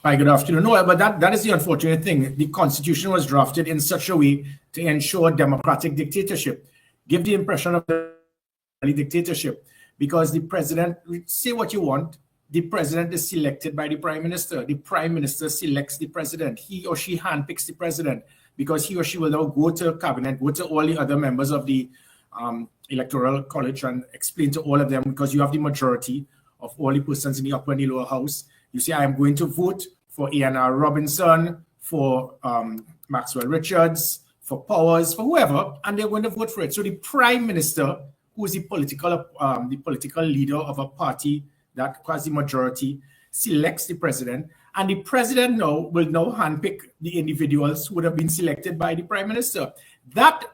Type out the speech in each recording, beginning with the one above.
Hi, good afternoon. No, but that is the unfortunate thing. The Constitution was drafted in such a way to ensure democratic dictatorship, give the impression of dictatorship, because the president, say what you want, the president is selected by the prime minister. The prime minister selects the president. He or she handpicks the president, because he or she will now go to cabinet, go to all the other members of the electoral college and explain to all of them, because you have the majority of all the persons in the upper and the lower house. You say, I am going to vote for A.N.R. Robinson, for Maxwell Richards, for Powers, for whoever, and they're going to vote for it. So the prime minister, who is the political leader of a party that has the majority, selects the president, and the president will now handpick the individuals who would have been selected by the prime minister. That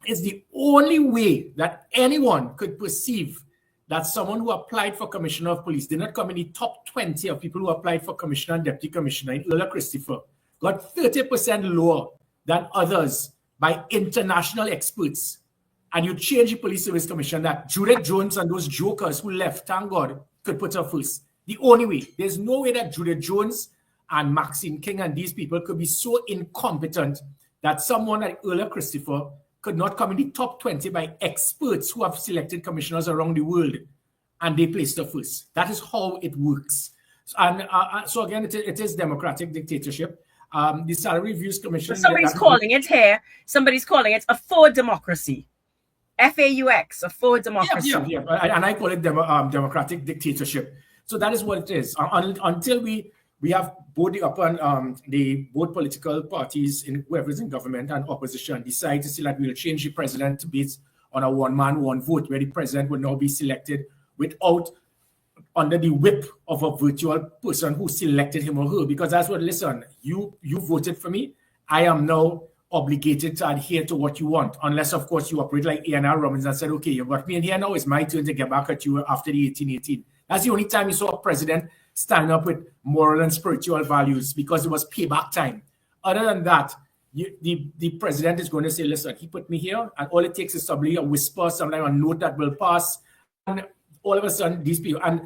is the only way that anyone could perceive that someone who applied for commissioner of police did not come in the top 20 of people who applied for commissioner and deputy commissioner in Earl Christopher, got 30% lower than others by international experts. And you change the police service commission, that Judith Jones and those jokers who left, thank God, could put her first. The only way. There's no way that Judith Jones and Maxine King and these people could be so incompetent that someone like Earl Christopher could not come in the top 20 by experts who have selected commissioners around the world, and they placed her first. That is how it works. And so again, it is democratic dictatorship. The Salary Reviews Commission. Somebody's calling it a faux democracy. FAUX, a faux democracy. Yeah. And I call it democratic dictatorship. So that is what it is. Until we have both the upper and both political parties, in whoever is in government and opposition, decide to say that we'll change the president based on a one-man, one-vote, where the president will now be selected without under the whip of a virtual person who selected him or her. Because that's what, listen, you voted for me. I am now obligated to adhere to what you want, unless, of course, you operate like A.N.R. Robinson and said, okay, you got me in here now, it's my turn to get back at you after the 1818. That's the only time you saw a president stand up with moral and spiritual values, because it was payback time. Other than that, the president is going to say, listen, he put me here, and all it takes is probably a whisper, sometimes a note that will pass, and all of a sudden, these people, and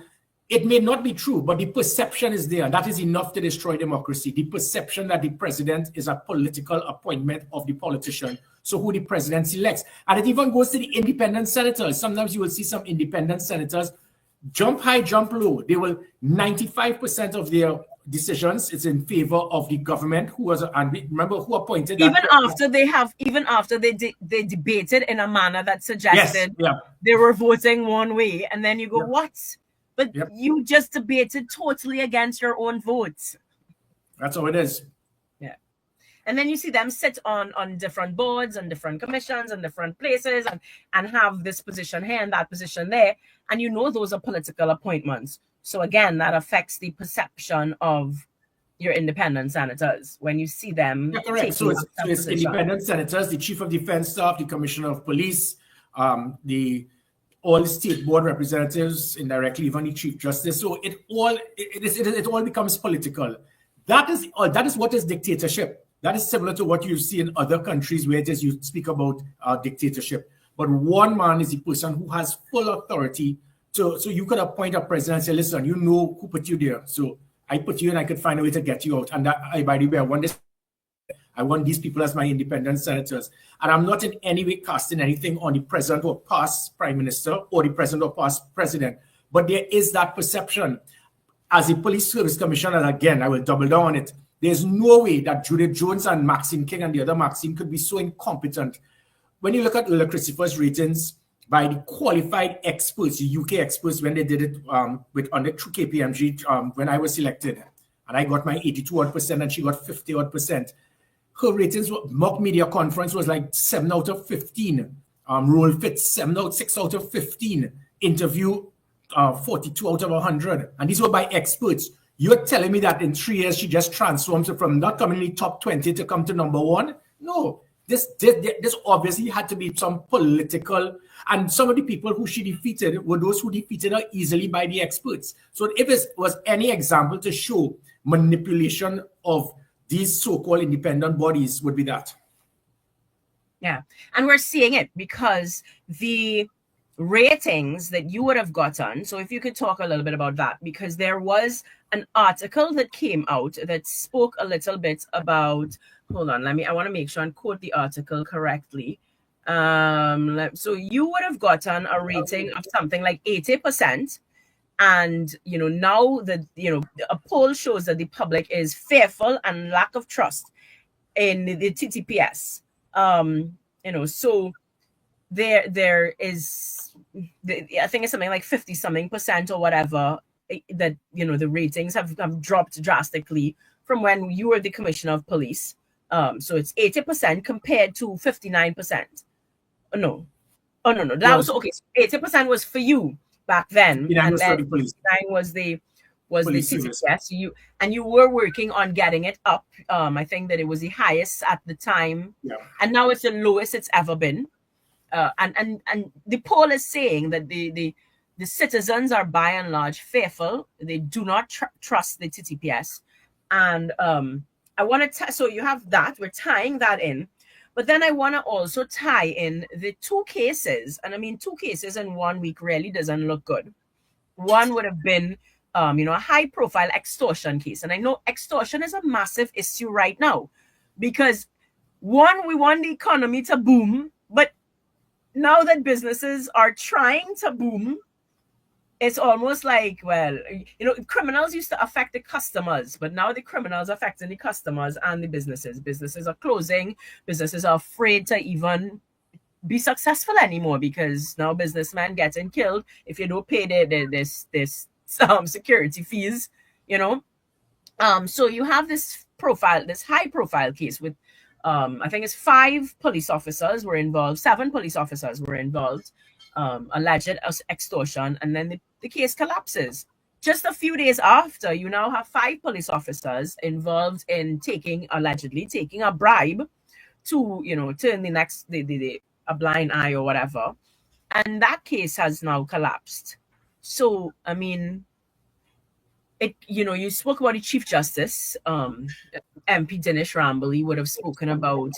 it may not be true, but the perception is there. That is enough to destroy democracy. The perception that the president is a political appointment of the politician. So who the president selects. And it even goes to the independent senators. Sometimes you will see some independent senators jump high, jump low. They will, 95% of their decisions is in favor of the government, who was, and remember who appointed that. Even after they debated in a manner that suggested they were voting one way, and then you go, what? But you just debated totally against your own votes. That's how it is. Yeah. And then you see them sit on different boards and different commissions and different places and have this position here and that position there. And you know those are political appointments. So again, that affects the perception of your independent senators when you see them. Yeah, correct. So it's independent senators, the chief of defense staff, the commissioner of police, all the state board representatives, indirectly even the chief justice. So it all becomes political. That is what is dictatorship. That is similar to what you see in other countries where it is you speak about dictatorship. But one man is the person who has full authority. So you could appoint a president and say, listen, you know who put you there. So I put you in, I could find a way to get you out. And by the way, I want these people as my independent senators. And I'm not in any way casting anything on the present or past prime minister or the present or past president. But there is that perception. As a police service commissioner, and again, I will double down on it, there's no way that Judith Jones and Maxine King and the other Maxine could be so incompetent. When you look at Earl Christopher's ratings by the qualified experts, the UK experts, when they did it through KPMG when I was selected, and I got my 82% and she got 50%. Her ratings, mock media conference was like 7 out of 15. Roll fit 6 out of 15. Interview 42 out of 100. And these were by experts. You're telling me that in 3 years she just transformed from not coming in the top 20 to come to number 1? No. This obviously had to be some political, and some of the people who she defeated were those who defeated her easily by the experts. So if it was any example to show manipulation of these so-called independent bodies, would be that. Yeah. And we're seeing it because the ratings that you would have gotten. So if you could talk a little bit about that, because there was an article that came out that spoke a little bit about, hold on, I want to make sure and quote the article correctly. So you would have gotten a rating of something like 80%. And, now that, a poll shows that the public is fearful and lack of trust in the TTPS. So there is, I think it's something like 50 something percent or whatever that, the ratings have dropped drastically from when you were the commissioner of police. So it's 80% compared to 59%. No. That was okay. So 80% was for you back then, and then 59 was the TTPS. You were working on getting it up. I think that it was the highest at the time, and now it's the lowest it's ever been. And the poll is saying that the citizens are by and large fearful. They do not trust the TTPS, and I want to. So you have that. We're tying that in. But then I want to also tie in the two cases. And I mean, 2 cases in 1 week really doesn't look good. One would have been, a high-profile extortion case. And I know extortion is a massive issue right now because, one, we want the economy to boom. But now that businesses are trying to boom, it's almost like, well, criminals used to affect the customers, but now the criminals are affecting the customers and the businesses. Businesses are closing. Businesses are afraid to even be successful anymore because now businessmen getting killed if you don't pay this security fees, So you have this high profile case with, I think it's 5 police officers were involved, 7 police officers were involved. Alleged extortion, and then the case collapses. Just a few days after, you now have 5 police officers involved in allegedly taking a bribe to, turn the next, a blind eye or whatever. And that case has now collapsed. So, I mean, you spoke about the Chief Justice, MP Dinesh Rambali would have spoken about,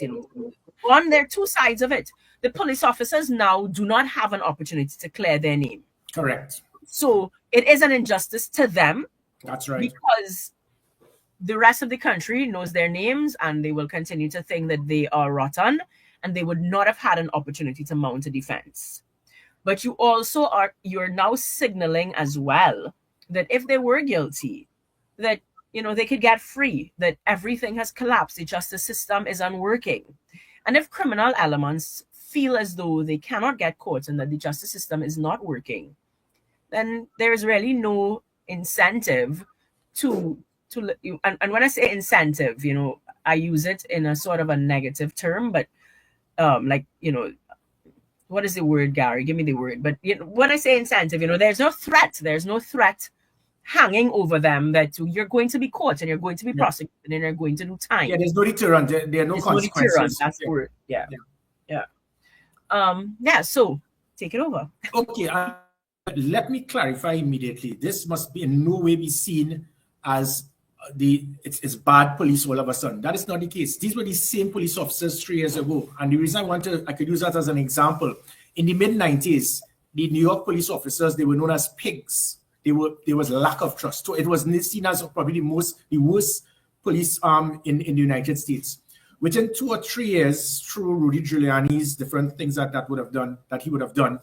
one, there are 2 sides of it. The police officers now do not have an opportunity to clear their name. Correct. So it is an injustice to them. That's right. Because the rest of the country knows their names and they will continue to think that they are rotten and they would not have had an opportunity to mount a defense. But you're now signaling as well that if they were guilty, that, they could get free, that everything has collapsed, the justice system is unworking. And if criminal elements feel as though they cannot get caught and that the justice system is not working, then there's really no incentive to and when I say incentive, I use it in a sort of a negative term, but what is the word, Gary? Give me the word. But when I say incentive, there's no threat hanging over them that you're going to be caught and you're going to be prosecuted and you're going to do time. Yeah, there's no deterrent. There are no consequences. No deterrent, that's the word. Yeah. So take it over. Okay, let me clarify immediately. This must be in no way be seen as it's bad police all of a sudden. That is not the case. These were the same police officers 3 years ago. And the reason I could use that as an example, in the mid-90s, the New York police officers, they were known as pigs. There was lack of trust. So it was seen as probably the worst police in the United States. Within 2 or 3 years, through Rudy Giuliani's different things that he would have done,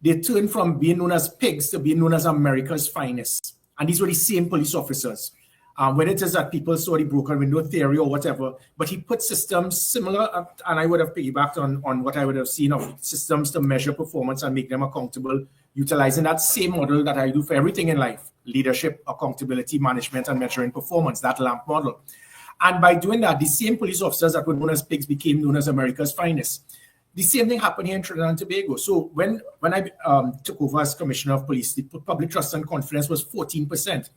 they turned from being known as pigs to being known as America's finest. And these were the same police officers. When it is that people saw the broken window theory or whatever, but he put systems similar, and I would have piggybacked on what I would have seen of systems to measure performance and make them accountable, utilizing that same model that I do for everything in life: leadership, accountability, management, and measuring performance, that LAMP model. And by doing that, the same police officers that were known as pigs became known as America's finest. The same thing happened here in Trinidad and Tobago. So when I took over as Commissioner of Police, the public trust and confidence was 14%.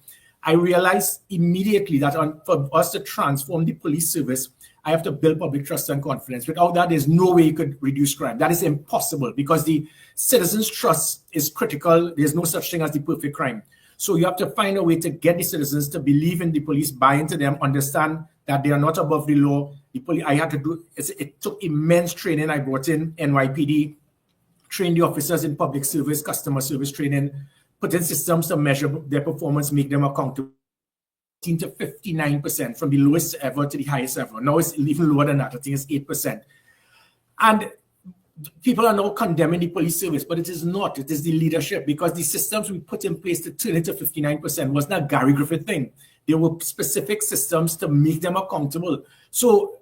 I realized immediately that for us to transform the police service, I have to build public trust and confidence. Without that, there's no way you could reduce crime. That is impossible because the citizens' trust is critical. There's no such thing as the perfect crime. So you have to find a way to get the citizens to believe in the police, buy into them, understand that they are not above the law. The police, it took immense training. I brought in NYPD train the officers in public service, customer service training, put in systems to measure their performance, make them accountable. To 59% from the lowest ever to the highest ever. Now it's even lower than that. I think it's 8%. And people are now condemning the police service, but it is not. It is the leadership, because the systems we put in place to turn it to 59% was not a Gary Griffith thing. There were specific systems to make them accountable. So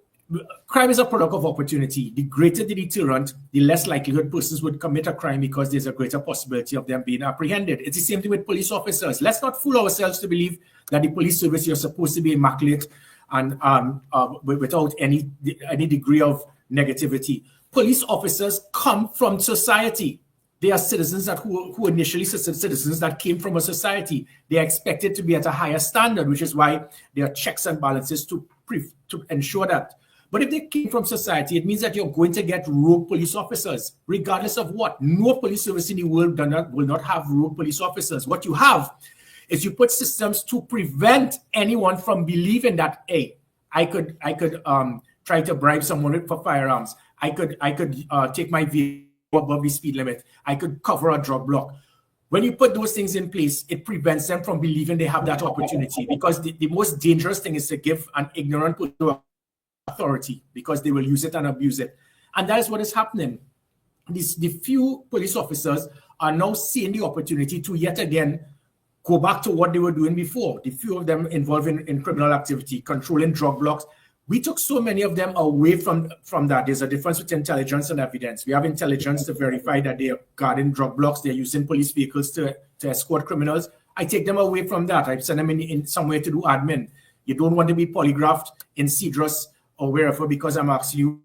crime is a product of opportunity. The greater the deterrent, the less likelihood persons would commit a crime because there's a greater possibility of them being apprehended. It's the same thing with police officers. Let's not fool ourselves to believe that the police service, you're supposed to be immaculate and without any degree of negativity. Police officers come from society. They are citizens who initially citizens that came from a society. They are expected to be at a higher standard, which is why there are checks and balances to ensure that. But if they came from society, it means that you're going to get rogue police officers, regardless of what. No police service in the world will not have rogue police officers. What you have is you put systems to prevent anyone from believing that, hey, I could try to bribe someone for firearms. I could take my vehicle above the speed limit. I could cover a drug block. When you put those things in place, it prevents them from believing they have that opportunity, because the most dangerous thing is to give an ignorant person authority, because they will use it and abuse it. And that is what is happening. The few police officers are now seeing the opportunity to yet again go back to what they were doing before. The few of them involved in criminal activity, controlling drug blocks. We took so many of them away from that. There's a difference between intelligence and evidence. We have intelligence to verify that they are guarding drug blocks. They're using police vehicles to escort criminals. I take them away from that. I send them in somewhere to do admin. You don't want to be polygraphed in Cedrus or wherever because I'm asking you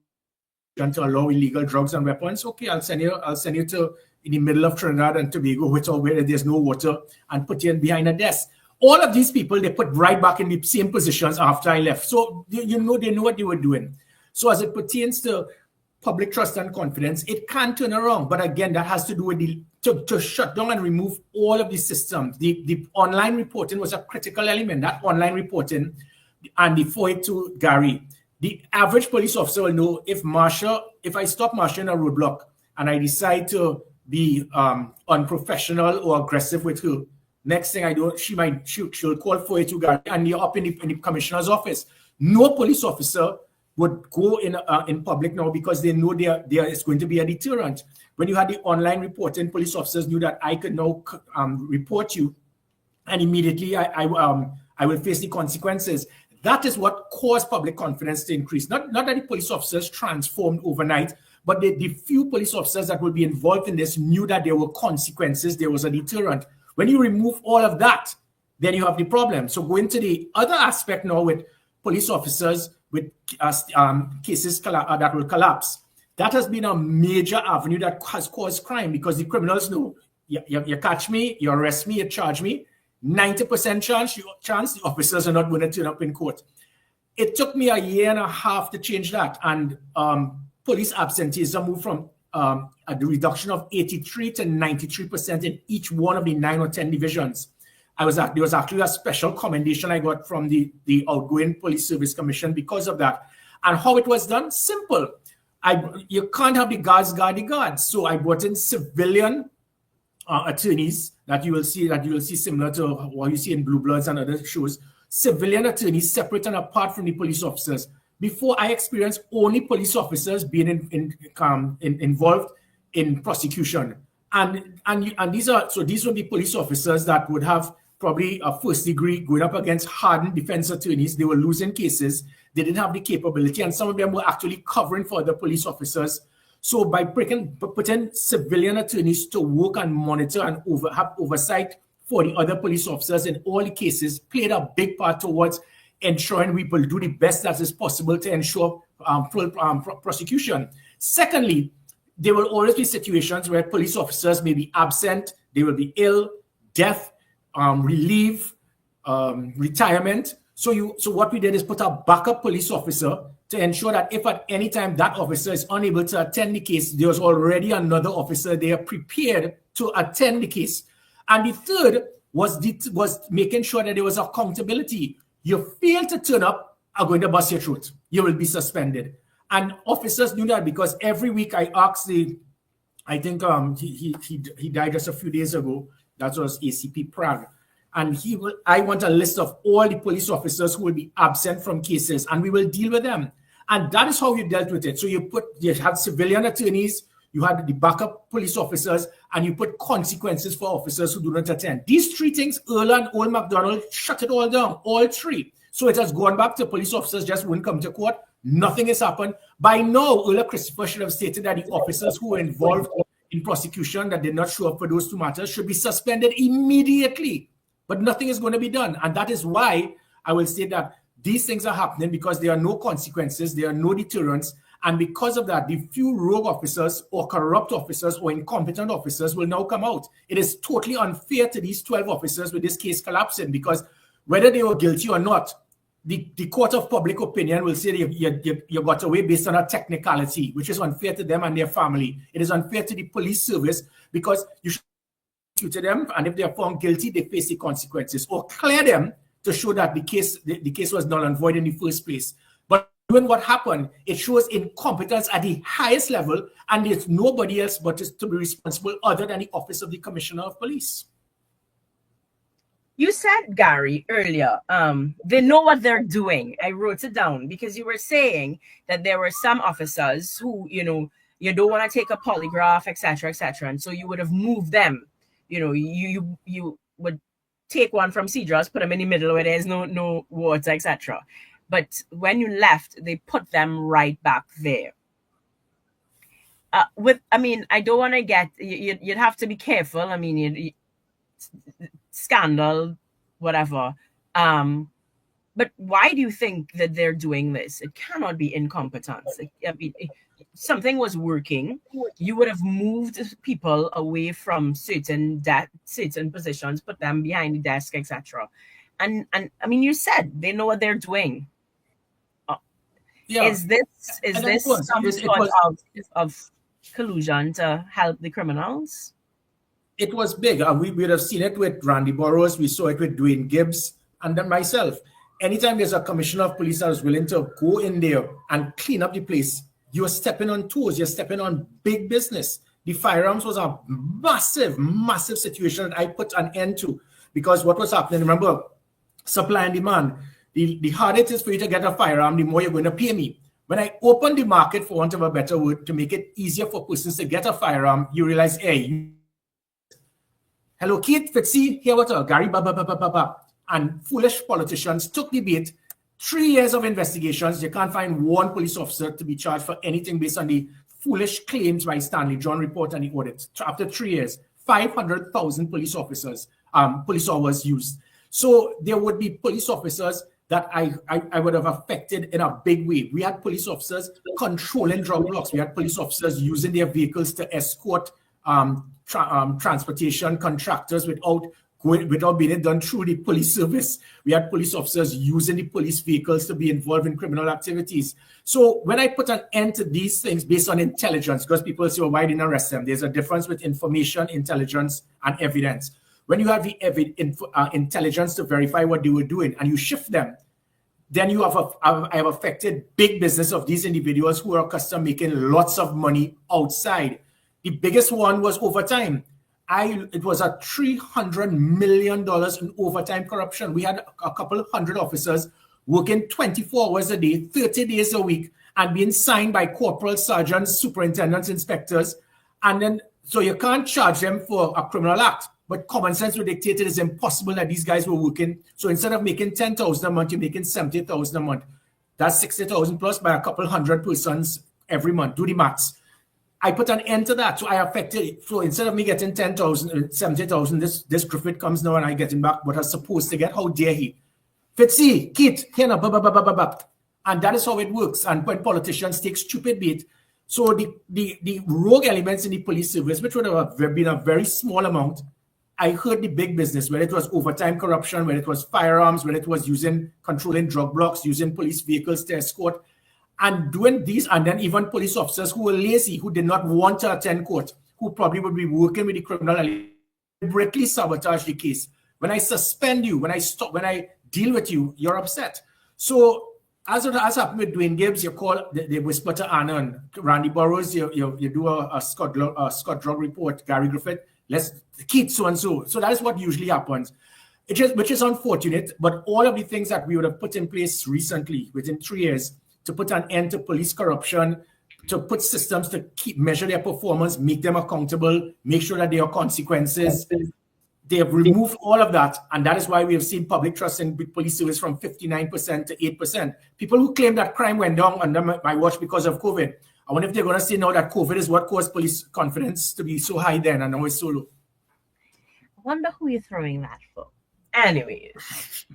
to allow illegal drugs and weapons. Okay, I'll send you to in the middle of Trinidad and Tobago, where there's no water, and put you in behind a desk. All of these people, they put right back in the same positions after I left. So, they know what they were doing. So as it pertains to public trust and confidence, it can turn around. But again, that has to do with to shut down and remove all of these systems. The online reporting was a critical element. That online reporting and the 482 Gary, the average police officer will know if I stop Marsha in a roadblock and I decide to be unprofessional or aggressive with her, next thing I do, she'll call 482 Gary and you're up in the commissioner's office. No police officer would go in public now because they know there is going to be a deterrent. When you had the online reporting, police officers knew that I could now report you, and immediately I will face the consequences. That is what caused public confidence to increase. Not that the police officers transformed overnight, but the few police officers that would be involved in this knew that there were consequences, there was a deterrent. When you remove all of that, then you have the problem. So go into the other aspect now with police officers with cases that will collapse. That has been a major avenue that has caused crime because the criminals know, you catch me, you arrest me, you charge me, 90% chance the officers are not going to turn up in court. It took me a year and a half to change that. And police absenteeism moved from a reduction of 83 to 93% in each one of the 9 or 10 divisions. There was actually a special commendation I got from the outgoing Police Service Commission because of that. And how it was done? Simple. You can't have the guards guard the guards. So I brought in civilian attorneys that you will see similar to what you see in Blue Bloods and other shows. Civilian attorneys separate and apart from the police officers. Before I experienced only police officers being involved in prosecution, and these would be police officers that would have probably a first degree going up against hardened defense attorneys. They were losing cases. They didn't have the capability, and some of them were actually covering for the police officers. So by putting civilian attorneys to work and monitor and have oversight for the other police officers in all the cases played a big part towards ensuring we will do the best that is possible to ensure full prosecution. Secondly, there will always be situations where police officers may be absent, they will be ill, death, relief, retirement. So what we did is put a backup police officer to ensure that if at any time that officer is unable to attend the case, there's already another officer there prepared to attend the case. And the third was making sure that there was accountability. You fail to turn up, I'm going to bust your throat. You will be suspended. And officers knew that because every week I asked the I think he died just a few days ago. That was ACP Prague. And I want a list of all the police officers who will be absent from cases, and we will deal with them. And that is how you dealt with it. So you had civilian attorneys, you had the backup police officers, and you put consequences for officers who do not attend. These three things, Earl and Old MacDonald shut it all down, all three. So it has gone back to police officers just wouldn't come to court. Nothing has happened. By now, Earl Christopher should have stated that the officers who were involved in prosecution that did not show up for those two matters should be suspended immediately. But nothing is going to be done. And that is why I will say that these things are happening, because there are no consequences, there are no deterrents. And because of that, the few rogue officers or corrupt officers or incompetent officers will now come out. It is totally unfair to these 12 officers with this case collapsing, because whether they were guilty or not, the court of public opinion will say you got away based on a technicality, which is unfair to them and their family. It is unfair to the police service, because you should to them, and if they are found guilty, they face the consequences, or clear them to show that the case was null and void in the first place. But when what happened, it shows incompetence at the highest level, and it's nobody else but is to be responsible other than the office of the Commissioner of Police. You said, Gary, earlier, they know what they're doing. I wrote it down because you were saying that there were some officers who, you don't want to take a polygraph, etc., etc., and so you would have moved them. You would take one from Cedros, put them in the middle where there's no water, etc. But when you left, they put them right back there. I don't want to get, you'd have to be careful. I mean, scandal, whatever. But why do you think that they're doing this? It cannot be incompetence. Something was working. You would have moved people away from certain positions, put them behind the desk, etc. And I mean, you said they know what they're doing. Yeah. Is this some sort of collusion to help the criminals? It was big. We would have seen it with Randy Burrows. We saw it with Dwayne Gibbs, and then myself. Anytime there's a commissioner of police that is willing to go in there and clean up the place, you're stepping on toes. You're stepping on big business. The firearms was a massive, massive situation that I put an end to, because what was happening, remember, supply and demand. The harder it is for you to get a firearm, the more you're going to pay me. When I opened the market, for want of a better word, to make it easier for persons to get a firearm, you realize, hey, hello, Keith, Fitzy, here what Gary, and foolish politicians took the bait. 3 years of investigations, you can't find one police officer to be charged for anything based on the foolish claims by Stanley John report and the audit. After 3 years, 500,000 police hours used. So there would be police officers that I would have affected in a big way. We had police officers controlling drug blocks. We had police officers using their vehicles to escort transportation contractors without being done through the police service. We had police officers using the police vehicles to be involved in criminal activities. So when I put an end to these things based on intelligence, because people say, well, why didn't I arrest them? There's a difference with information, intelligence, and evidence. When you have the intelligence to verify what they were doing and you shift them, then I have affected big business of these individuals who are accustomed making lots of money outside. The biggest one was overtime. It was a $300 million in overtime corruption. We had a couple of hundred officers working 24 hours a day, 30 days a week, and being signed by corporals, sergeants, superintendents, inspectors. And then, so you can't charge them for a criminal act. But common sense would dictate it is impossible that these guys were working. So instead of making $10,000 a month, you're making $70,000 a month. That's 60,000 plus by a couple hundred persons every month. Do the maths. I put an end to that. So I affected it. So instead of me getting 10,000, 70,000, this Griffith comes now and I get him back what I was supposed to get. How dare he? Fitzy, Keith, here now, and that is how it works. And when politicians take stupid bait, so the rogue elements in the police service, which would have been a very small amount, I heard the big business, whether it was overtime corruption, whether it was firearms, whether it was controlling drug blocks, using police vehicles to escort, and doing these, and then even police officers who were lazy, who did not want to attend court, who probably would be working with the criminal and deliberately sabotage the case. When I suspend you, when I deal with you, you're upset. So as happened with Dwayne Gibbs, you call they whisper to Anna and Randy Burrows, you do a Scott Drug report, Gary Griffith, let's keep so and so. So that is what usually happens. Which is unfortunate, but all of the things that we would have put in place recently, within 3 years, to put an end to police corruption, to put systems to measure their performance, make them accountable, make sure that there are consequences. They have removed all of that, and that is why we have seen public trust in police service from 59% to 8%. People who claim that crime went down under my watch because of COVID, I wonder if they're going to say now that COVID is what caused police confidence to be so high then and now it's so low. I wonder who you're throwing that for. Anyways.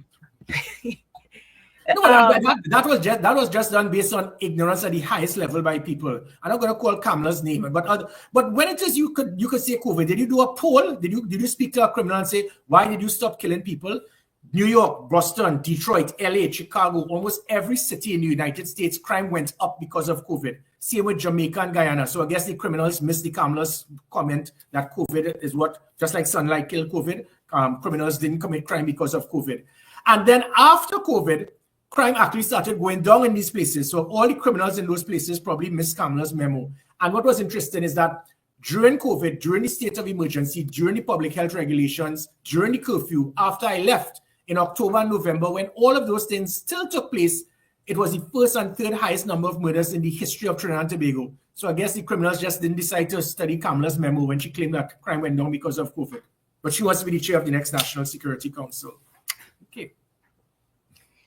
No, that was just done based on ignorance at the highest level by people. I'm not going to call Kamala's name, but when it is you could say COVID, did you do a poll? Did you speak to a criminal and say, why did you stop killing people? New York, Boston, Detroit, LA, Chicago, almost every city in the United States, crime went up because of COVID. Same with Jamaica and Guyana. So I guess the criminals missed the Kamala's comment that COVID is what, just like sunlight killed COVID, criminals didn't commit crime because of COVID. And then after COVID, crime actually started going down in these places. So all the criminals in those places probably missed Kamala's memo. And what was interesting is that during COVID, during the state of emergency, during the public health regulations, during the curfew, after I left in October and November, when all of those things still took place, it was the first and third highest number of murders in the history of Trinidad and Tobago. So I guess the criminals just didn't decide to study Kamala's memo when she claimed that crime went down because of COVID. But she wants to be the chair of the next National Security Council. Okay.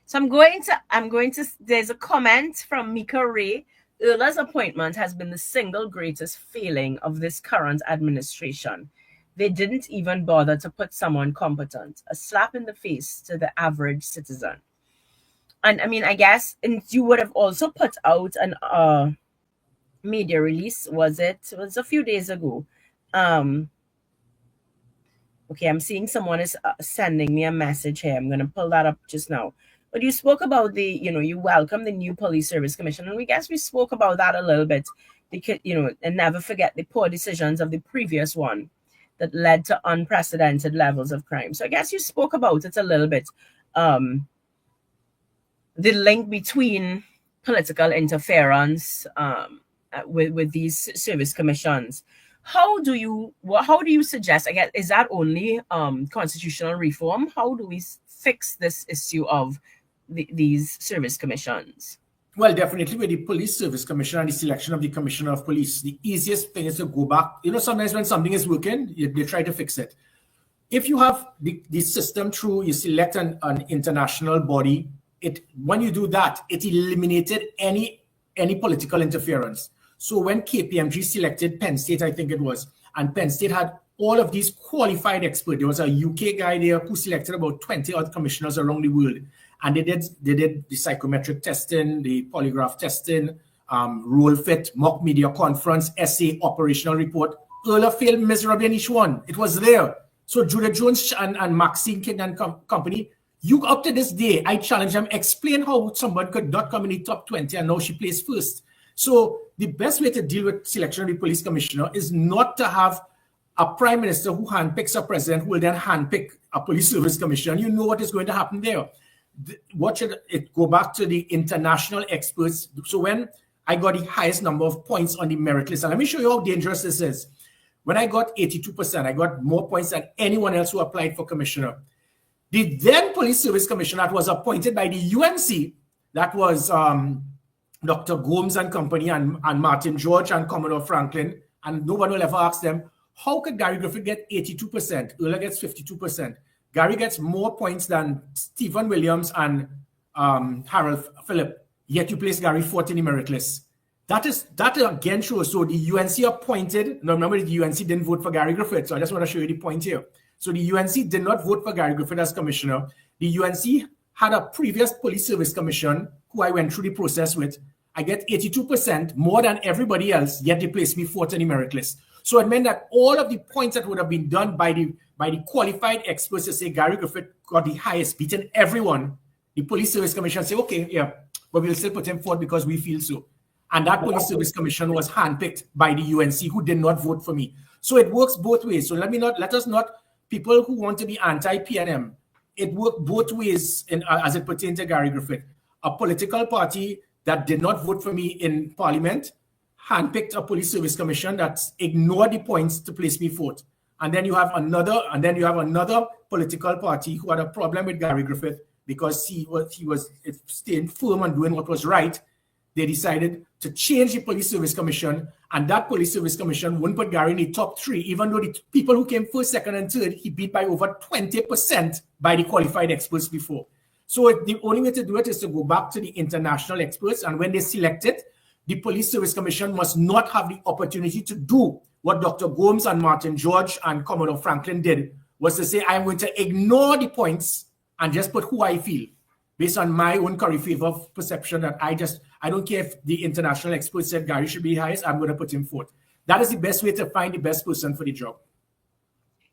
So I'm going to, there's a comment from Mika Ray. Erla's appointment has been the single greatest failing of this current administration. They didn't even bother to put someone competent, a slap in the face to the average citizen. And I mean, I guess, and you would have also put out an media release, it was a few days ago. Okay, I'm seeing someone is sending me a message here. I'm going to pull that up just now. But you spoke about you welcome the new police service commission. And we spoke about that a little bit. Because, and never forget the poor decisions of the previous one that led to unprecedented levels of crime. So I guess you spoke about it a little bit. The link between political interference with these service commissions. How do you suggest, I guess, is that only constitutional reform? How do we fix this issue of these service commissions? Well, definitely with the police service commission and the selection of the commissioner of police, the easiest thing is to go back. Sometimes when something is working, they try to fix it. If you have the system through, you select an international body, when you do that, it eliminated any political interference. So when KPMG selected Penn State, I think it was, and Penn State had all of these qualified experts. There was a UK guy there who selected about 20 other commissioners around the world. And they did the psychometric testing, the polygraph testing, role fit, mock media conference, essay, operational report. Erla failed miserably in each one. It was there. So Judith Jones and Maxine King and company, you up to this day, I challenge them, explain how someone could not come in the top 20 and now she plays first. So the best way to deal with selection of the police commissioner is not to have a prime minister who handpicks a president who will then handpick a police service commissioner. You know what is going to happen there. What should it go back to the international experts? So when I got the highest number of points on the merit list, and let me show you how dangerous this is. When I got 82%, I got more points than anyone else who applied for commissioner. The then police service commissioner that was appointed by the UNC, that was Dr. Gomes and company and Martin George and Commodore Franklin, and no one will ever ask them, how could Gary Griffith get 82%? Erla gets 52%. Gary gets more points than Stephen Williams and Harold Phillip, yet you place Gary fourth in the merit list. That again shows, so the UNC appointed, now remember the UNC didn't vote for Gary Griffith, so I just want to show you the point here. So the UNC did not vote for Gary Griffith as commissioner. The UNC had a previous police service commission who I went through the process with. I get 82% more than everybody else, yet they placed me fourth in the merit list. So it meant that all of the points that would have been done by the qualified experts to say Gary Griffith got the highest, beaten everyone, the police service commission say, okay, yeah, but we'll still put him forward because we feel so. And that police service commission was handpicked by the UNC who did not vote for me. So it works both ways. So let us not, people who want to be anti-PNM, it worked both ways as it pertains to Gary Griffith. a political party that did not vote for me in parliament handpicked a police service commission that ignored the points to place me fourth. And then you have another political party who had a problem with Gary Griffith because he was staying firm on doing what was right. They decided to change the police service commission, and that police service commission wouldn't put Gary in the top 3, even though the people who came first, second, and third, he beat by over 20% by the qualified experts before. So the only way to do it is to go back to the international experts, and when they select it, the police service commission must not have the opportunity to do what Dr. Gomes and Martin George and Commodore Franklin did, was to say, I'm going to ignore the points and just put who I feel based on my own curry favor perception that I don't care if the international experts said Gary should be highest, I'm going to put him fourth. That is the best way to find the best person for the job.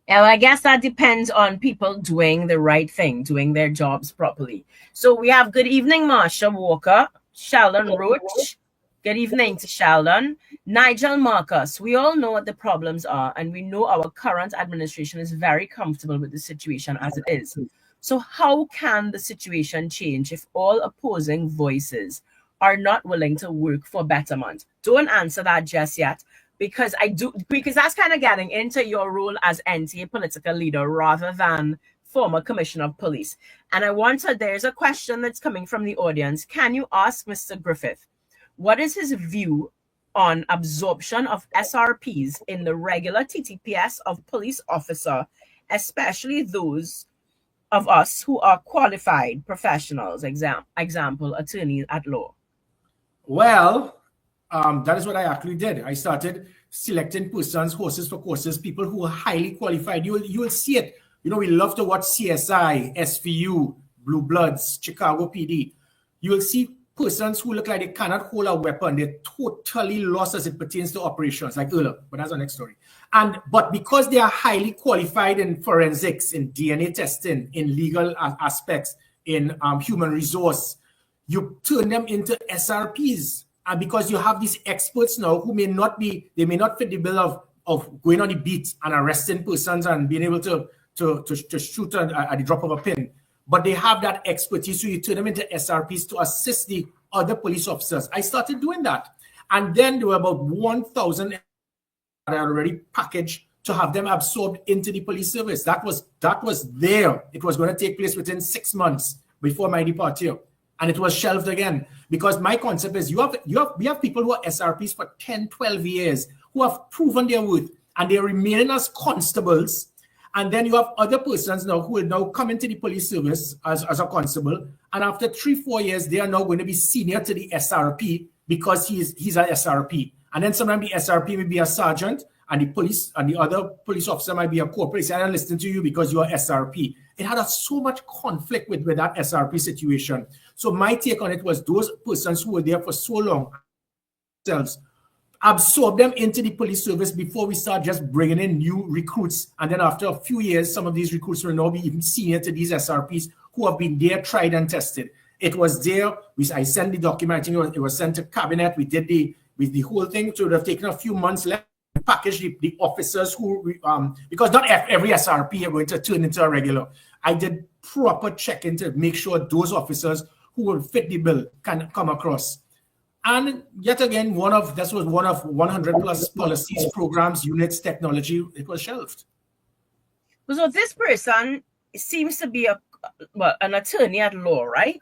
Yeah, well, I guess that depends on people doing the right thing, doing their jobs properly. So we have good evening, Marsha Walker, Sheldon Roach. Good evening to Sheldon. Nigel Marcus, we all know what the problems are, and we know our current administration is very comfortable with the situation as it is. So how can the situation change if all opposing voices are not willing to work for betterment? Don't answer that just yet, because that's kind of getting into your role as NTA political leader rather than former commissioner of police. And there's a question that's coming from the audience. Can you ask Mr. Griffith, what is his view on absorption of SRPs in the regular TTPS of police officer, especially those of us who are qualified professionals, example, attorneys at law? Well, that is what I actually did. I started selecting persons, horses for courses, people who are highly qualified. You will see it. You know, we love to watch CSI, SVU, Blue Bloods, Chicago PD. You will see persons who look like they cannot hold a weapon. They're totally lost as it pertains to operations, like Erla, but that's our next story. But because they are highly qualified in forensics, in DNA testing, in legal aspects, in human resource, you turn them into SRPs. And because you have these experts now who may not fit the bill of going on the beat and arresting persons and being able to shoot at the drop of a pin. But they have that expertise, so you turn them into SRPs to assist the other police officers. I started doing that. And then there were about 1,000 that I already packaged to have them absorbed into the police service. That was there. It was going to take place within 6 months before my departure. And it was shelved again. Because my concept is we have people who are SRPs for 10, 12 years who have proven their worth and they're remaining as constables. And then you have other persons now who will now come into the police service as a constable. And after 3-4 years, they are now going to be senior to the SRP because he's an SRP. And then sometimes the SRP may be a sergeant and the other police officer might be a corporal. Say, I don't listen to you because you are SRP. It had so much conflict with that SRP situation. So my take on it was those persons who were there for so long, themselves, absorb them into the police service before we start just bringing in new recruits. And then after a few years, some of these recruits will now be even senior to these SRPs who have been there, tried and tested. It was there. I sent the document. I think it was sent to cabinet. We did the whole thing. So it would have taken a few months left to package the officers who, because not every SRP are going to turn into a regular. I did proper checking to make sure those officers who will fit the bill can come across. And yet again, this was one of 100 plus policies, programs, units, technology. It was shelved. So this person seems to be an attorney at law, right?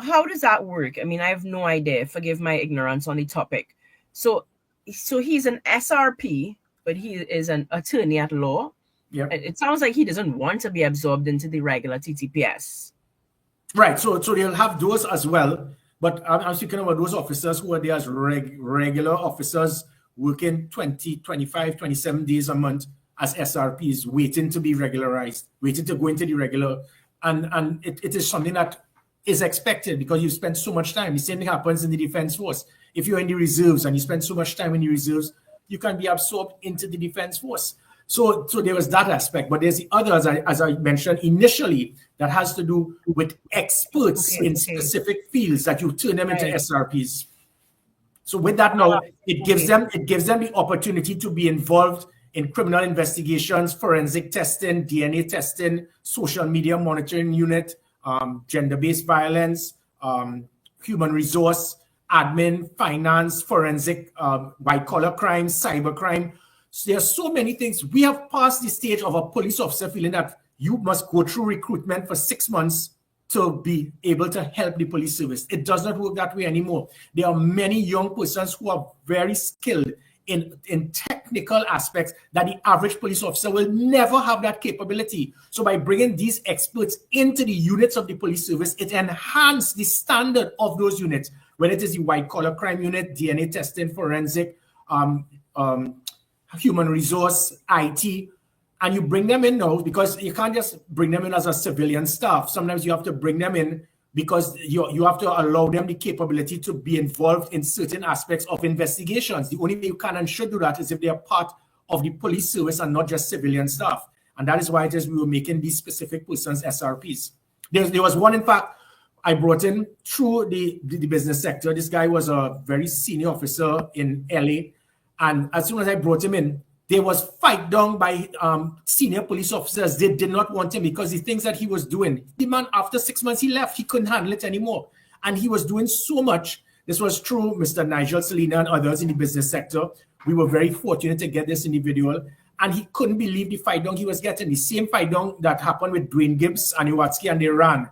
How does that work? I mean, I have no idea. Forgive my ignorance on the topic. So he's an SRP, but he is an attorney at law. Yeah. It sounds like he doesn't want to be absorbed into the regular TTPS. Right. So they'll have those as well. But I'm speaking about those officers who are there as regular officers working 20, 25, 27 days a month as SRPs, waiting to be regularized, waiting to go into the regular. And it is something that is expected because you spend so much time. The same thing happens in the Defense Force. If you're in the reserves and you spend so much time in the reserves, you can be absorbed into the Defense Force. So there was that aspect, but there's the other, as I mentioned initially, that has to do with experts in specific fields that you turn them into SRPs. So with that now, it gives them the opportunity to be involved in criminal investigations, forensic testing, DNA testing, social media monitoring unit, gender-based violence, human resource, admin, finance, forensic, white-collar crime, cyber crime. So there are so many things. We have passed the stage of a police officer feeling that you must go through recruitment for 6 months to be able to help the police service. It does not work that way anymore. There are many young persons who are very skilled in technical aspects that the average police officer will never have that capability. So by bringing these experts into the units of the police service, it enhances the standard of those units, whether it is the white-collar crime unit, DNA testing, forensic, human resource, IT, and you bring them in now because you can't just bring them in as a civilian staff. Sometimes you have to bring them in because you have to allow them the capability to be involved in certain aspects of investigations. The only way you can and should do that is if they are part of the police service and not just civilian staff. And that is why it is we were making these specific persons SRPs. There was one, in fact, I brought in through the business sector. This guy was a very senior officer in LA. And as soon as I brought him in, there was fight down by senior police officers. They did not want him because the things that he was doing, the man, after 6 months, he left. He couldn't handle it anymore. And he was doing so much. This was true, Mr. Nigel Selena and others in the business sector. We were very fortunate to get this individual. And he couldn't believe the fight down he was getting. The same fight down that happened with Dwayne Gibbs and Iwatsky, and they ran.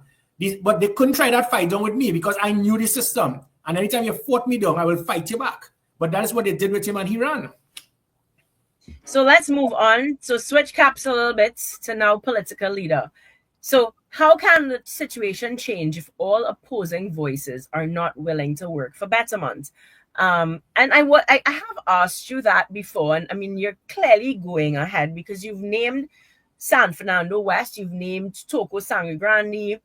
But they couldn't try that fight down with me because I knew the system. And anytime you fought me down, I will fight you back. But that is what they did with him, and he ran. So let's move on. So switch caps a little bit to now political leader. So how can the situation change if all opposing voices are not willing to work for betterment? And I have asked you that before, and I mean, you're clearly going ahead because you've named San Fernando West, you've named Toco Sangre Grande.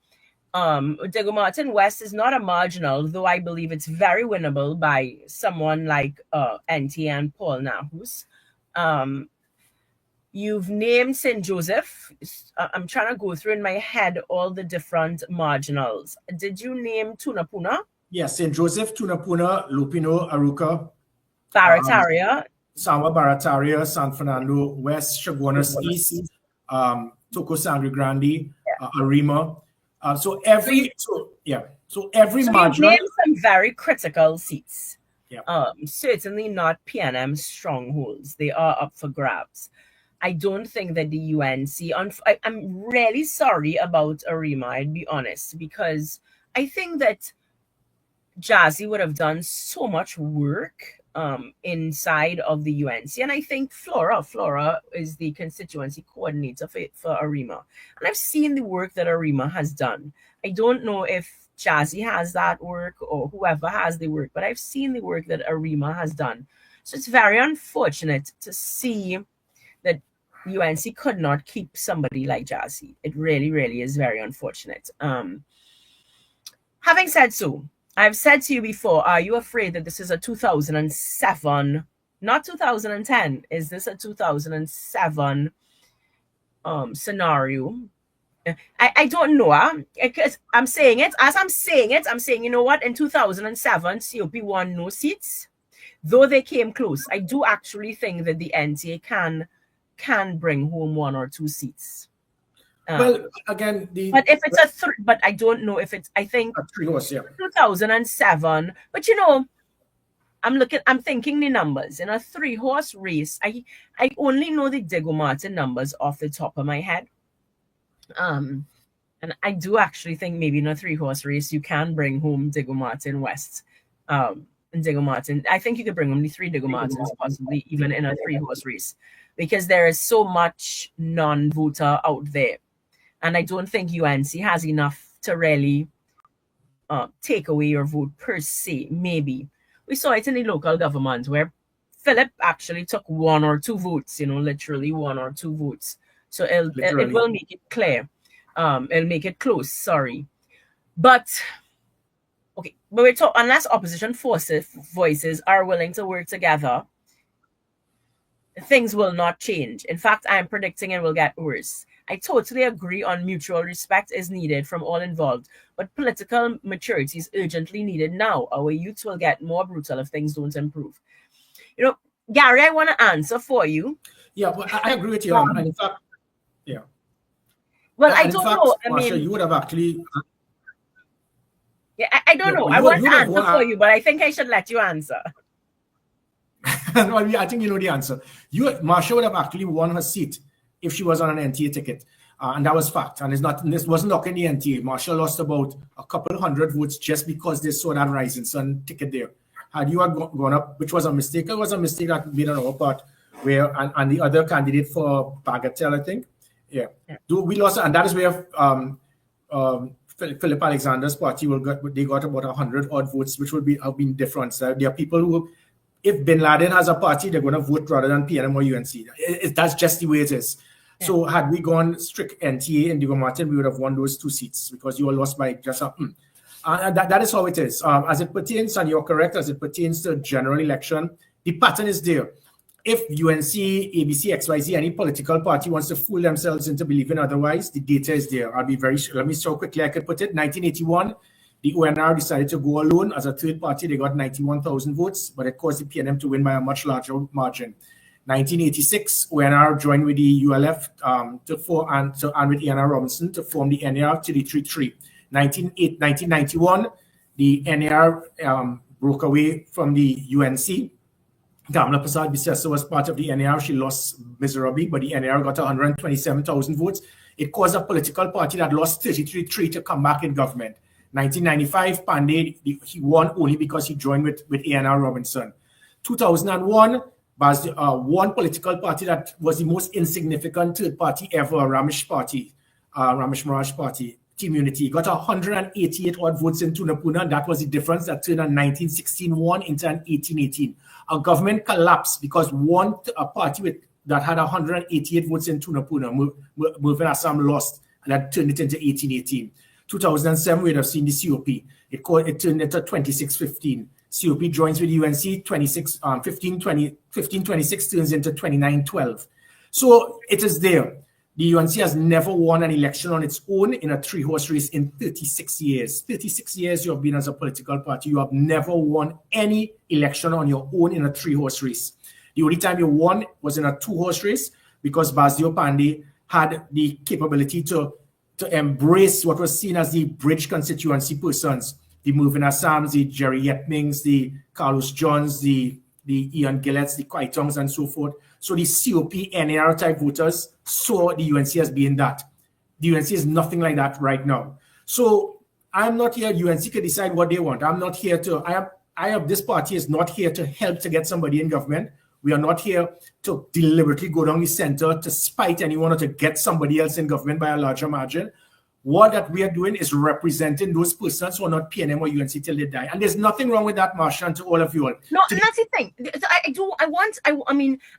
Diego Martin West is not a marginal, though I believe it's very winnable by someone like NT and Paul Nahus. You've named St. Joseph. I'm trying to go through in my head all the different marginals. Did you name Tunapuna? Yes, St. Joseph, Tunapuna, Lupino, Aruca, Barataria. Sama Barataria, San Fernando West, Chaguanas East, Toco Sangre Grande, Arima. So every marginal. Name some very critical seats. Yeah. Certainly not PNM strongholds. They are up for grabs. I don't think that the UNC. I'm really sorry about Arima. I'd be honest, because I think that Jazzy would have done so much work inside of the UNC, and I think Flora is the constituency coordinator for Arima, and I've seen the work that Arima has done. I don't know if Jazzy has that work or whoever has the work, but I've seen the work that Arima has done. So it's very unfortunate to see that UNC could not keep somebody like Jazzy. It really, really is very unfortunate. Having said so, I've said to you before, are you afraid that this is a 2007, not 2010? Is this a 2007 scenario? I don't know, because I'm saying it. As I'm saying it, I'm saying, you know what? In 2007, COP won no seats, though they came close. I do actually think that the NTA can bring home 1 or 2 seats. Well, again, but if it's but I don't know if it's. I think 2007. But you know, I'm thinking the numbers in a 3-horse race. I only know the Diego Martin numbers off the top of my head. And I do actually think maybe in a 3-horse race you can bring home Diego Martin West. And Diego Martin, I think you could bring home the 3 Diego Martins possibly even in a 3-horse race, because there is so much non-voter out there. And I don't think UNC has enough to really take away your vote per se. Maybe. We saw it in the local government where Philip actually took 1 or 2 votes, literally 1 or 2 votes. So it will make it clear. It'll make it close, sorry. But, okay, but we're talking, unless opposition voices are willing to work together, things will not change. In fact, I am predicting it will get worse. I totally agree on mutual respect is needed from all involved, but political maturity is urgently needed now. Our youths will get more brutal if things don't improve. Gary, I want to answer for you. Yeah, well, I agree with you. And in fact, yeah. Well, I don't know. I Marsha, mean, you would have actually. Yeah, I don't know. But I want you to have answer one. for you, but I think I should let you answer. No, I think you know the answer. Marsha would have actually won her seat if she was on an NTA ticket. And that was fact. And this wasn't knocking the NTA. Marsha lost about a couple hundred votes just because they saw that Rising Sun ticket there. Had you had gone up, which was a mistake, it was a mistake that made on our part, and the other candidate for Bagatelle, I think. Yeah. We lost, and that is where Philip Alexander's party they got about 100 odd votes, which would have been different. So there are people who, if Bin Laden has a party, they're going to vote rather than PNM or UNC. That's just the way it is. Yeah. So had we gone strict NTA in Diego Martin, we would have won those 2 seats because you were lost by just a and that is how it is. As it pertains, and you're correct, as it pertains to general election, the pattern is there. If UNC, ABC, XYZ, any political party wants to fool themselves into believing otherwise, the data is there. Let me see how quickly I could put it. 1981, the ONR decided to go alone as a third party. They got 91,000 votes, but it caused the PNM to win by a much larger margin. 1986, ONR joined with the ULF and with ENR Robinson to form the NAR 333. 1991, the NAR broke away from the UNC. Damla Prasad Bisesa was part of the NAR. She lost miserably, but the NAR got 127,000 votes. It caused a political party that lost 33 to come back in government. 1995, Pandey, he won only because he joined with ENR Robinson. 2001, one political party that was the most insignificant third party ever, Ramesh Maharaj Party, Team Unity, got 188 odd votes in Tunapuna, and that was the difference that turned a 1916 one into an 1818. A government collapsed because a party that had 188 votes in Tunapuna, Mervyn Assam, lost, and that turned it into 1818. 2007, we'd have seen the COP. It turned into 2615. COP joins with UNC, 1526 turns into 2912. So it is there. The UNC has never won an election on its own in a 3-horse race in 36 years. 36 years you have been as a political party. You have never won any election on your own in a 3-horse race. The only time you won was in a 2-horse race because Basdio Pandey had the capability to embrace what was seen as the bridge constituency persons, the Mervyn Assams, the Jerry Yetmings, the Carlos Johns, the Ian Gillett's, the Quaitongs, and so forth. So the COP, NAR type voters saw the UNC as being that. The UNC is nothing like that right now. So I'm not here. UNC can decide what they want. I'm not here to, this party is not here to help to get somebody in government. We are not here to deliberately go down the center to spite anyone or to get somebody else in government by a larger margin. What that we are doing is representing those persons who are not PNM or UNC till they die. And there's nothing wrong with that, Marsha, and to all of you all. No, and that's the thing.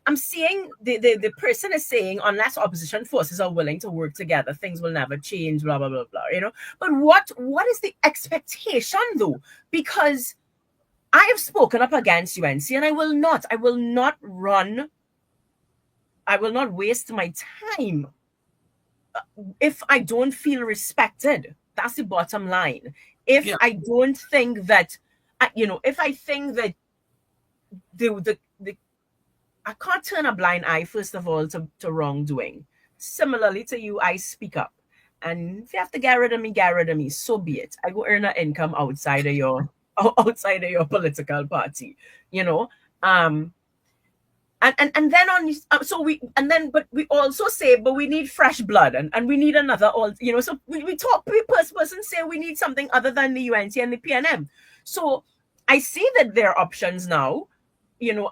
I'm seeing the person is saying, unless opposition forces are willing to work together, things will never change, blah, blah, blah, blah, But what is the expectation, though? Because I have spoken up against UNC, and I will not waste my time if I don't feel respected. That's the bottom line. If I don't think that, if I think that I can't turn a blind eye, first of all, to wrongdoing. Similarly to you, I speak up. And if you have to get rid of me, so be it. I go earn an income outside of your political party, And then but we also say, but we need fresh blood and we need another, so we person say we need something other than the UNC and the PNM. So I see that there are options now, and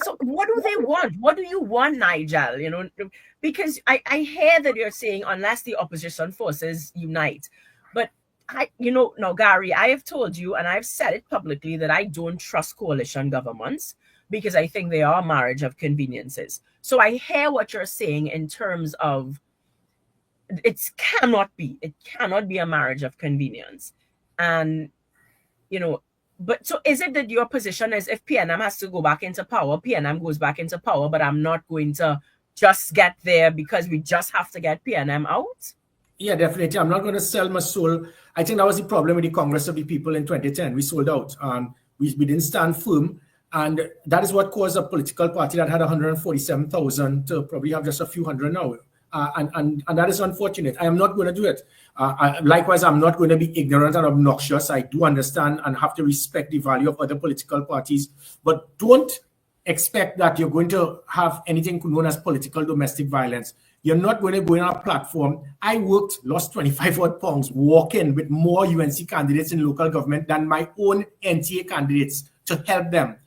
so what do they want? What do you want, Nigel? Because I hear that you're saying unless the opposition forces unite, but now Gary, I have told you and I've said it publicly that I don't trust coalition governments, because I think they are a marriage of conveniences. So I hear what you're saying in terms of it cannot be a marriage of convenience. And, but so is it that your position is if PNM has to go back into power, PNM goes back into power, but I'm not going to just get there because we just have to get PNM out? Yeah, definitely. I'm not going to sell my soul. I think that was the problem with the Congress of the People in 2010. We sold out. We didn't stand firm. And that is what caused a political party that had 147,000 to probably have just a few hundred now. and that is unfortunate. I am not going to do it. Likewise, I'm not going to be ignorant and obnoxious. I do understand and have to respect the value of other political parties, but don't expect that you're going to have anything known as political domestic violence. You're not going to go in on a platform. I lost 25 odd pounds walking with more UNC candidates in local government than my own NTA candidates to help them.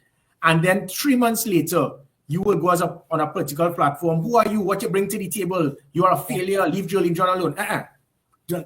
And then 3 months later, you will go on a political platform. Who are you? What you bring to the table? You are a failure. Leave Jolene John alone.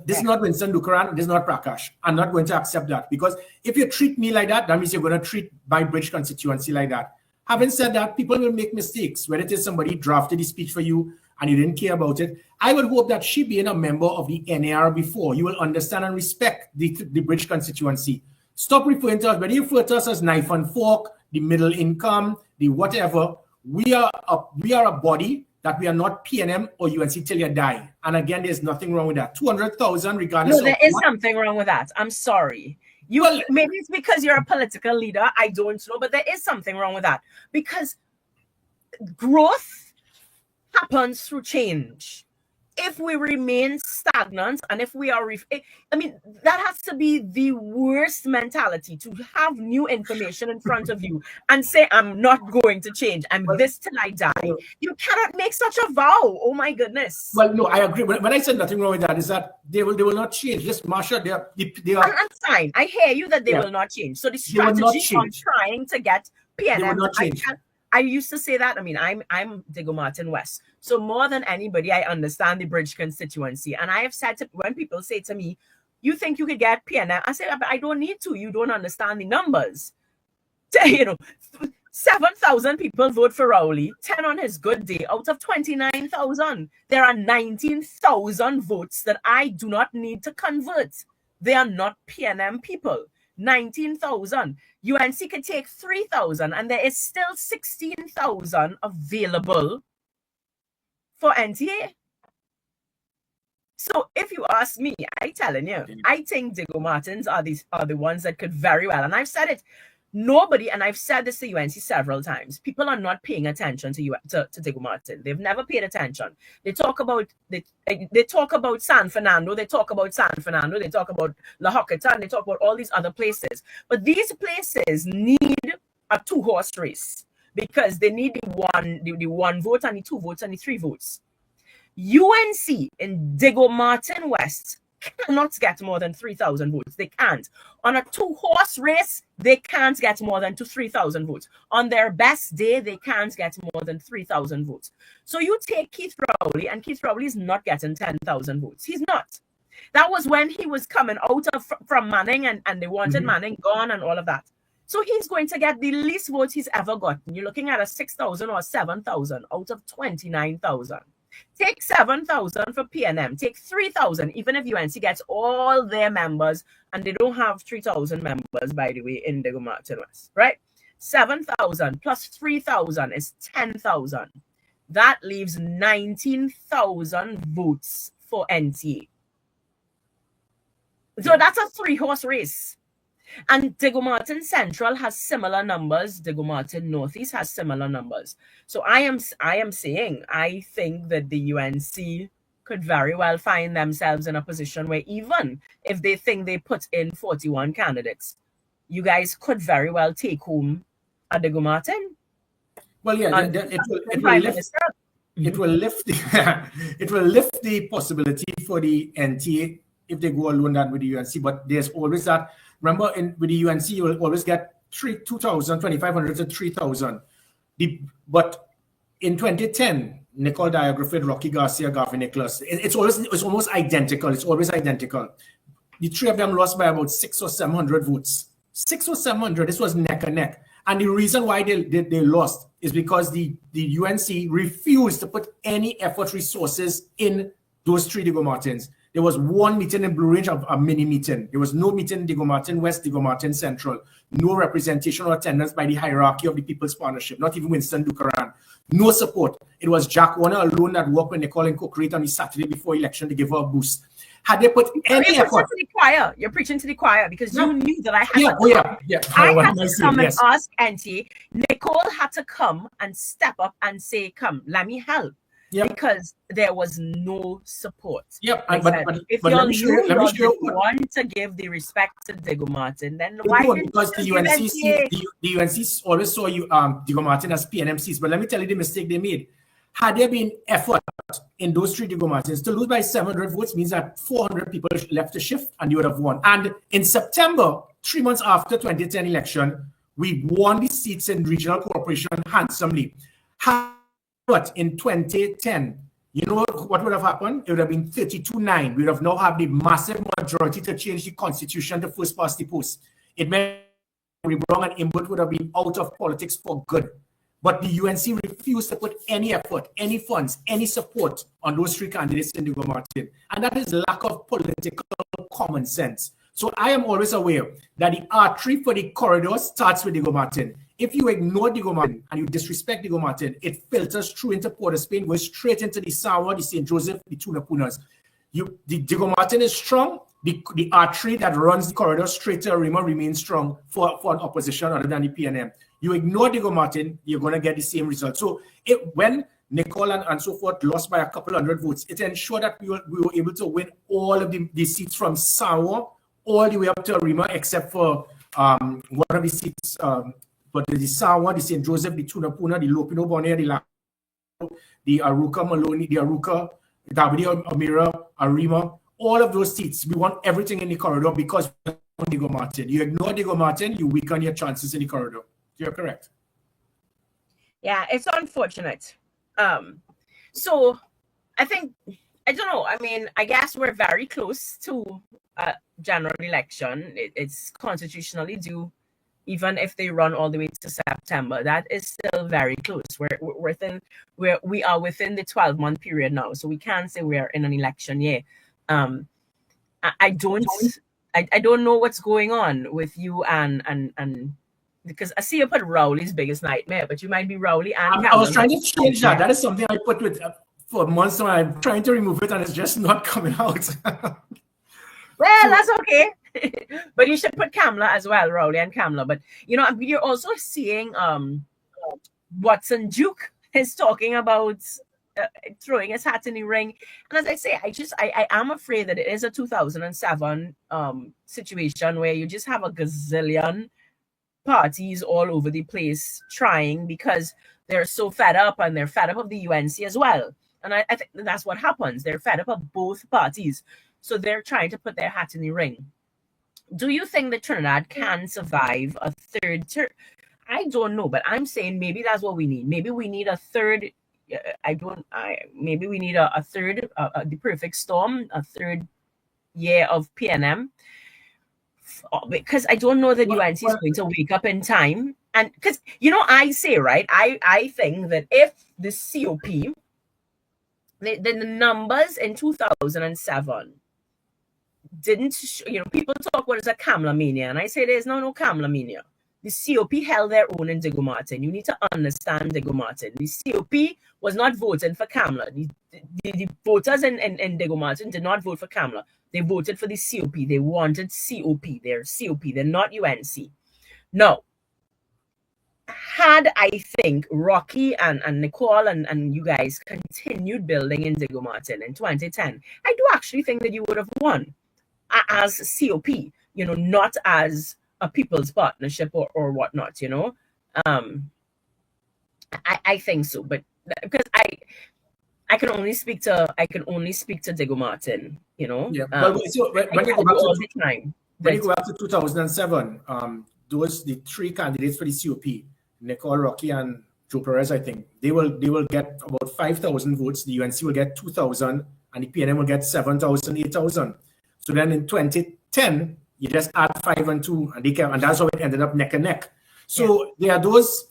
This is not Winston Dukaran. This is not Prakash. I'm not going to accept that, because if you treat me like that, that means you're going to treat my Bridge constituency like that. Having said that, people will make mistakes. Whether it is somebody drafted the speech for you and you didn't care about it, I would hope that she being a member of the NAR before, you will understand and respect the Bridge constituency. Stop referring to us, whether you refer to us as knife and fork, the middle income, the whatever. We are a body that we are not PNM or UNC till you die. And again, there's nothing wrong with that. 200,000 regardless. No, there is something wrong with that. I'm sorry. Maybe it's because you're a political leader. I don't know, but there is something wrong with that, because growth happens through change. If we remain stagnant and if we are, that has to be the worst mentality, to have new information in front of you and say, I'm not going to change. I'm this till I die. You cannot make such a vow. Oh my goodness. Well, no, I agree. When I said nothing wrong with that, is that they will not change. Just Marsha, they are. I'm fine. I hear you that they will not change. So the strategy on trying to get PNM, they will not change. I used to say that. I'm Diego Martin West. So more than anybody, I understand the Bridge constituency. And I have said when people say to me, you think you could get PNM? I say, I don't need to. You don't understand the numbers. 7,000 people vote for Rowley, 10 on his good day out of 29,000. There are 19,000 votes that I do not need to convert. They are not PNM people. 19,000. UNC could take 3,000, and there is still 16,000 available for NTA. So if you ask me, I think Diego Martins are the ones that could very well, and I've said it. Nobody, and I've said this to UNC several times, people are not paying attention to Diego Martin. They've never paid attention. They talk about San Fernando, they talk about La Joqueta, and they talk about all these other places. But these places need a 2-horse race, because they need the one vote and the 2 votes and the 3 votes. UNC in Diego Martin West cannot get more than 3,000 votes. They can't. On a 2-horse race, they can't get more than 3,000 votes. On their best day, they can't get more than 3,000 votes. So you take Keith Rowley, and Keith Rowley is not getting 10,000 votes. He's not. That was when he was coming out from Manning, and they wanted Manning gone and all of that. So he's going to get the least votes he's ever gotten. You're looking at a 6,000 or 7,000 out of 29,000. Take 7,000 for PNM. Take 3,000, even if UNC gets all their members, and they don't have 3,000 members, by the way, in Diego Martin West, right? 7,000 plus 3,000 is 10,000. That leaves 19,000 votes for NTA. So that's a 3-horse race. And Diego Martin Central has similar numbers. Diego Martin Northeast has similar numbers. So I am saying, I think that the UNC could very well find themselves in a position where, even if they think they put in 41 candidates, you guys could very well take home a Diego Martin. Well, yeah, it will lift the possibility for the NTA if they go alone than with the UNC. But there's always that. Remember, with the UNC, you will always get 2,000, 2,500 to 3,000. But in 2010, Nicole Dyer, Griffith, Rocky Garcia, Garvin Nicholas, it's almost identical. It's always identical. The 3 of them lost by about 600 or 700 votes. 600 or 700. This was neck and neck. And the reason why they lost is because the UNC refused to put any effort resources in those 3 Diego Martins. There was one meeting in Blue Ridge, a mini meeting. There was no meeting in Diego Martin West, Diego Martin Central. No representation or attendance by the hierarchy of the People's Partnership, not even Winston Dukaran. No support. It was Jack Warner alone that worked with Nicole and Cook-Rate on the Saturday before election to give her a boost. Had they put any effort... You're preaching to the choir, because you knew that I had I had to come and ask Auntie. Nicole had to come and step up and say, come, let me help. Yep. because there was no support. Yep. Like But, said, but, if but you let me show you. Let me show you what want to give the respect to Diego Martin, then they why don't, didn't because you the give UNC NCA? the UNC always saw you Diego Martin as PNMCs. But let me tell you the mistake they made. Had there been effort in those 3 Diego Martins, to lose by 700 votes means that 400 people left the shift and you would have won. And in September, 3 months after 2010 election, we won the seats in regional corporation handsomely. But in 2010, you know what would have happened? It would have been 32-9. We would have now had the massive majority to change the constitution to first past the post. It meant Brown and Imbut would have been out of politics for good. But the UNC refused to put any effort, any funds, any support on those 3 candidates in Diego Martin. And that is lack of political common sense. So I am always aware that the artery for the corridor starts with Diego Martin. If you ignore Diego Martin and you disrespect Diego Martin, it filters through into Port of Spain, goes straight into the Sawa, the St. Joseph, the Tunapunas. The Diego Martin is strong. The artery that runs the corridor straight to Arima remains strong for an opposition other than the PNM. You ignore Diego Martin, you're going to get the same result. So when Nicole and so forth lost by a couple hundred votes, it ensured that we were able to win all of the seats from Sawa all the way up to Arima, except for one of the seats, but the Sawa, the St. Joseph, the Tunapuna, the Lopino Bonner, the Aruka Maloney, the Aruka, Davide Amira, Arima, all of those seats. We want everything in the corridor because we want Diego Martin. You ignore Diego Martin, you weaken your chances in the corridor. You're correct. Yeah, it's unfortunate. So I think, I don't know. I mean, I guess we're very close to a general election. It's constitutionally due, even if they run all the way to September. That is still very close. We are within the 12-month period now, so we can't say we're in an election year. I don't know what's going on with you and because I see you put Rowley's biggest nightmare, but you might be Rowley and I was trying to change that. That is something I put with for months now. I'm trying to remove it and it's just not coming out. Well, that's okay. But you should put Kamala as well, Rowley and Kamala. But you're also seeing Watson Duke is talking about throwing his hat in the ring. And as I say, I am afraid that it is a 2007 situation where you just have a gazillion parties all over the place trying because they're so fed up, and they're fed up of the UNC as well. And I think that's what happens. They're fed up of both parties. So they're trying to put their hat in the ring. Do you think that Trinidad can survive a third term? I don't know, but I'm saying maybe that's what we need. Maybe we need a third. Maybe we need a third, the perfect storm, a third year of PNM. Because I don't know that UNC is going to wake up in time. And because, I say, right, I think that if the COP, the numbers in 2007 didn't, people talk what is a Kamala mania, and I say there's no Kamala mania. The COP held their own in Diego Martin. You need to understand Diego Martin. The COP was not voting for Kamala. The voters in Diego Martin did not vote for Kamala. They voted for the COP. They wanted COP. They're COP. They're not UNC. Now, had I think Rocky and Nicole and you guys continued building in Diego Martin in 2010, I do actually think that you would have won as COP, not as a people's partnership or whatnot, I think so, but because I can only speak to Diego Martin, Yeah, but so when you go back to 2007, those the 3 candidates for the COP, Nicole, Rocky, and Joe Perez, I think they will get about 5,000 votes. The UNC will get 2,000, and the PNM will get 7,000, 8,000. So then in 2010, you just add 5 and 2, and that's how it ended up neck and neck. So there are those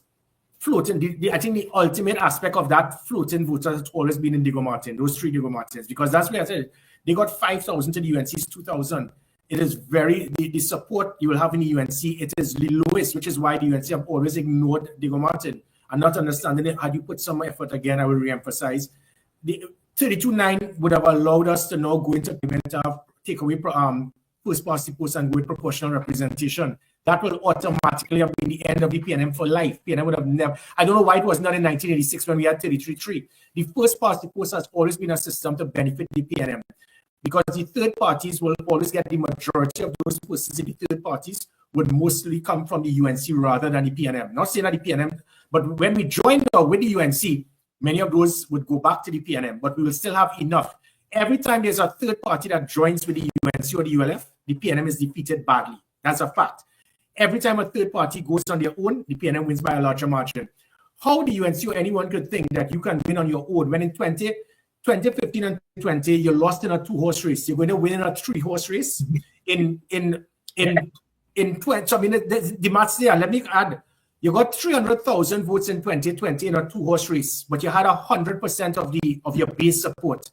floating. I think the ultimate aspect of that floating voter has always been in Diego Martin, those 3 Diego Martins, because that's where I said they got 5,000 to the UNC's 2,000. It is the support you will have in the UNC. It is the lowest, which is why the UNC have always ignored Diego Martin and not understanding it. Had you put some effort again, I will reemphasize the 32-9 would have allowed us to now go into payment of take away first past the post and go with proportional representation. That will automatically have been the end of the PNM for life. PNM would have never, I don't know why it was not in 1986 when we had 33-3. The first past the post has always been a system to benefit the PNM, because the third parties will always get the majority of those persons in the third parties would mostly come from the UNC rather than the PNM. Not saying that the PNM, but when we join now with the UNC, many of those would go back to the PNM, but we will still have enough. Every time there's a third party that joins with the UNC or the ULF, the PNM is defeated badly. That's a fact. Every time a third party goes on their own, the PNM wins by a larger margin. How the UNC or anyone could think that you can win on your own when in 2015 and 20, you lost in a 2-horse race. You're going to win in a 3-horse race in 20. So I mean, the maths there. Let me add. You got 300,000 votes in 2020 in a 2-horse race, but you had 100% of your base support.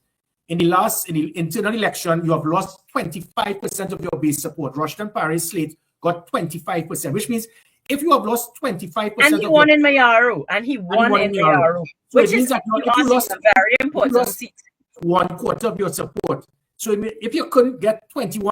In the internal election, you have lost 25% of your base support. Rushton Paris Slate got 25%, which means if you have lost 25%, and he won in Mayaru, and he won in Mayaru, so which means that if you lost a very important seat, 1/4 of your support. So if you couldn't get 21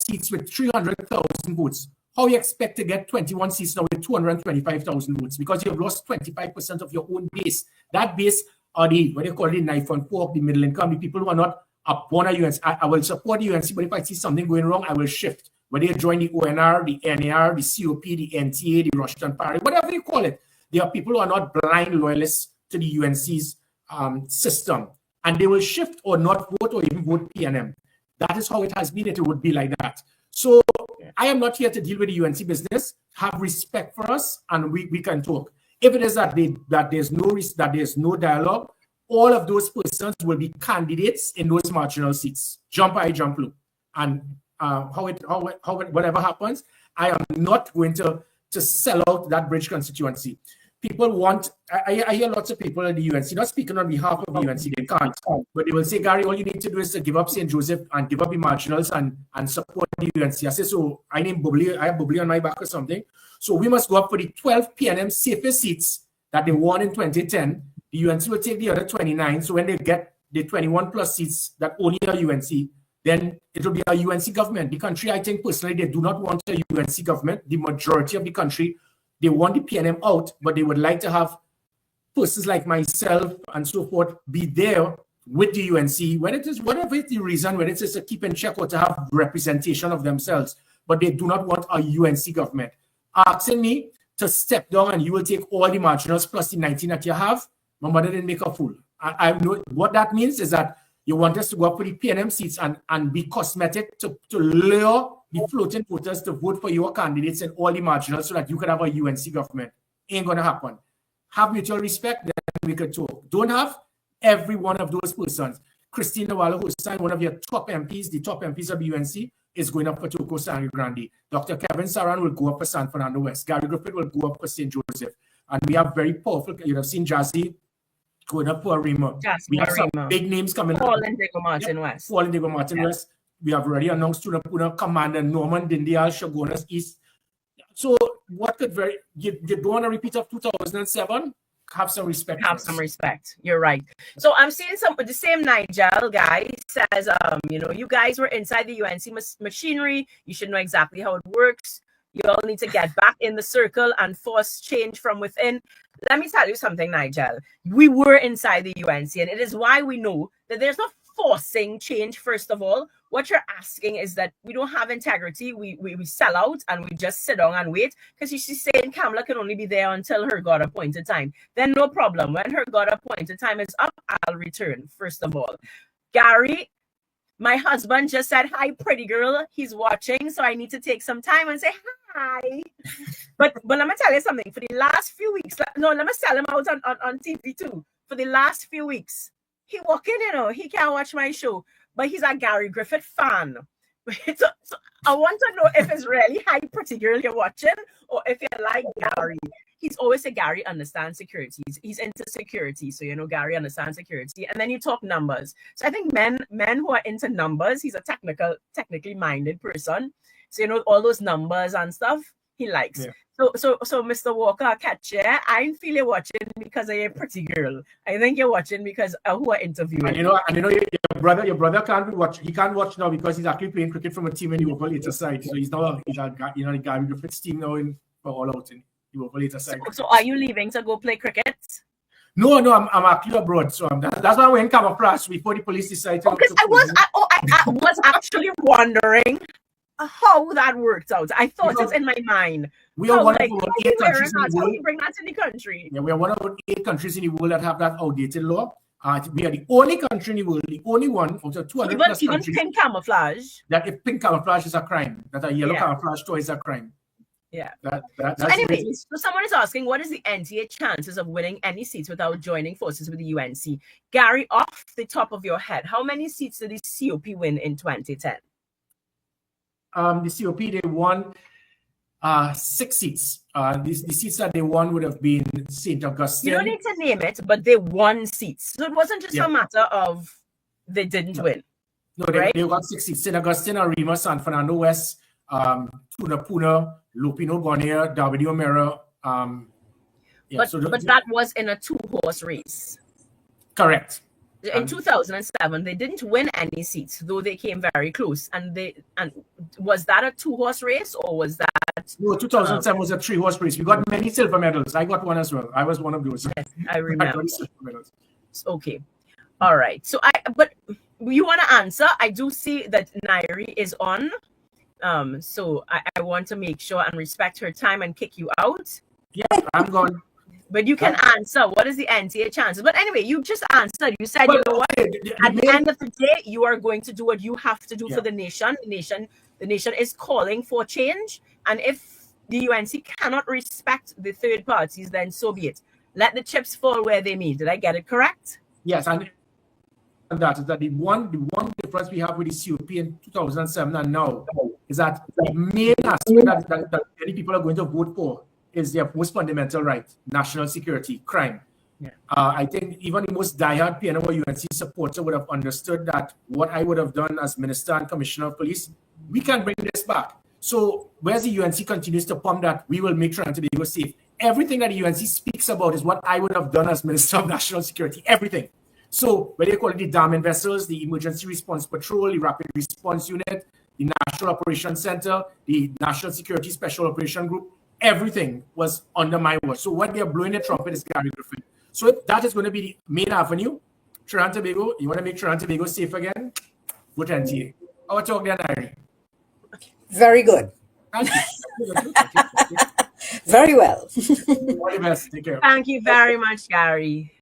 seats with 300,000 votes, how you expect to get 21 seats now with 225,000 votes? Because you have lost 25% of your own base. That base are the, what they call it, knife and fork, the middle income, the people who are not upon a UNC. I will support the UNC, but if I see something going wrong, I will shift. Whether you join the ONR, the NAR, the COP, the NTA, the Rushton Paris, whatever you call it, there are people who are not blind loyalists to the UNC's system. And they will shift or not vote or even vote PNM. That is how it has been. It would be like that. So I am not here to deal with the UNC business. Have respect for us, and we can talk. If it is that there's no dialogue, all of those persons will be candidates in those marginal seats. Jump I, jump loop. And whatever happens, I am not going to sell out that bridge constituency. People want, I hear lots of people in the UNC, not speaking on behalf of the UNC, they can't, but they will say, Gary, all you need to do is to give up St. Joseph and give up the marginals and support the UNC. I say, so I have Bubbly on my back or something. So we must go up for the 12 PNM safest seats that they won in 2010. The UNC will take the other 29. So when they get the 21 plus seats that only are UNC, then it will be a UNC government. The country, I think personally, they do not want a UNC government. The majority of the country, they want the PNM out, but they would like to have persons like myself and so forth be there with the UNC, when it is, whatever is the reason, whether it is to keep in check or to have representation of themselves, but they do not want a UNC government. Asking me to step down and you will take all the marginals plus the 19 that you have, my mother didn't make a fool. I know what that means is that you want us to go up for the PNM seats and be cosmetic to lure the floating voters to vote for your candidates and all the marginals so that you could have a UNC government. Ain't going to happen. Have mutual respect, then we could talk. Don't have every one of those persons. Christine Nawala Hussain, one of your top MPs, the top MPs of the UNC, is going up for Toco Sangre Grande. Dr. Kevin Saran will go up for San Fernando West. Gary Griffith will go up for St. Joseph. And we have very powerful, you have seen Jazzy going up for Arima. We have some big names coming up. Paul and Diego Martin West. Paul and Diego Martin West. We have already announced to the Commander Norman Dindial Shagonas East. So what could you don't want a repeat of 2007? Have some respect. Have some respect. You're right. So I'm seeing the same Nigel guy says, you guys were inside the UNC machinery. You should know exactly how it works. You all need to get back in the circle and force change from within. Let me tell you something, Nigel. We were inside the UNC, and it is why we know that there's no forcing change, first of all. What you're asking is that we don't have integrity. We sell out and we just sit down and wait, because she's saying Kamala can only be there until her God appointed time. Then no problem. When her God appointed time is up, I'll return, first of all. Gary, my husband just said, hi, pretty girl. He's watching, so I need to take some time and say hi. But let me tell you something. For the last few weeks, let me sell him out on TV too. For the last few weeks, he walking, he can't watch my show. But he's a Gary Griffith fan. So I want to know if it's really hi, pretty girl you're watching, or if you like Gary. He's always a Gary understands security. He's into security. So, Gary understands security. And then you talk numbers. So I think men who are into numbers, he's a technically minded person. So, all those numbers and stuff, he likes. Yeah. So, Mr. Walker, catch you. I ain't feel you watching because of your pretty girl. I think you're watching because who are interviewing. And your brother can't watch. He can't watch now because he's actually playing cricket from a team in the operator side. So he's the Gary Griffith's team now for all out in the operator side. So are you leaving to go play cricket? No, I'm actually abroad. So that's why we're in camouflage before the police decided. Because I was actually wondering how that worked out. I thought it's in my mind. We are one of about 8 countries in the How world. you bring that in the country? Yeah, we are one of about 8 countries in the world that have that outdated law. We are the only country in the world, the only one out of 200 plus Even countries pink camouflage. that if pink camouflage is a crime, that a yellow camouflage toy is a crime. Yeah. That's so anyway, so someone is asking, what is the NTA chances of winning any seats without joining forces with the UNC? Gary, off the top of your head, how many seats did the COP win in 2010? The COP, they won 6 seats. The seats that they won would have been St. Augustine. You don't need to name it, but they won seats. So it wasn't just a matter of they didn't win. No, they got 6 seats. St. Augustine, Arima, San Fernando West, Puna, Lupino, Bonnier, Darby O'Meara. But that was in a 2-horse race. Correct. In 2007, they didn't win any seats, though they came very close. And was that a 2-horse race, or was that? No, 2007 was a 3-horse race. We got many silver medals. I got one as well. I was one of those. Yes, I remember. silver medals. Okay, all right. So but you want to answer? I do see that Nairi is on. So I want to make sure and respect her time and kick you out. Yeah, I'm gone. But you can answer. What is the NTA chances? But anyway, you just answered. You said, you know what? At the end of the day, you are going to do what you have to do for the nation. The nation is calling for change. And if the UNC cannot respect the third parties, then so be it. Let the chips fall where they may. Did I get it correct? Yes, and that is that the one difference we have with the COP in 2007 and now is that the main aspect that many people are going to vote for is their most fundamental right, national security, crime. Yeah. I think even the most diehard PNO UNC supporter would have understood that what I would have done as Minister and Commissioner of Police, we can bring this back. So whereas the UNC continues to pump that we will make Trinidad and Tobago safe, everything that the UNC speaks about is what I would have done as Minister of National Security, everything. So whether you call it the damning vessels, the Emergency Response Patrol, the Rapid Response Unit, the National Operations Center, the National Security Special Operation Group, everything was under my watch. So what they're blowing the trumpet is Gary Griffith. So if that is going to be the main avenue, Trinidad and Tobago, you want to make Trinidad and Tobago safe again? Vote NTA. Our talk there, Nairi. Very good. Thank you. Very well. All the best. Take care. Thank you very much, Gary.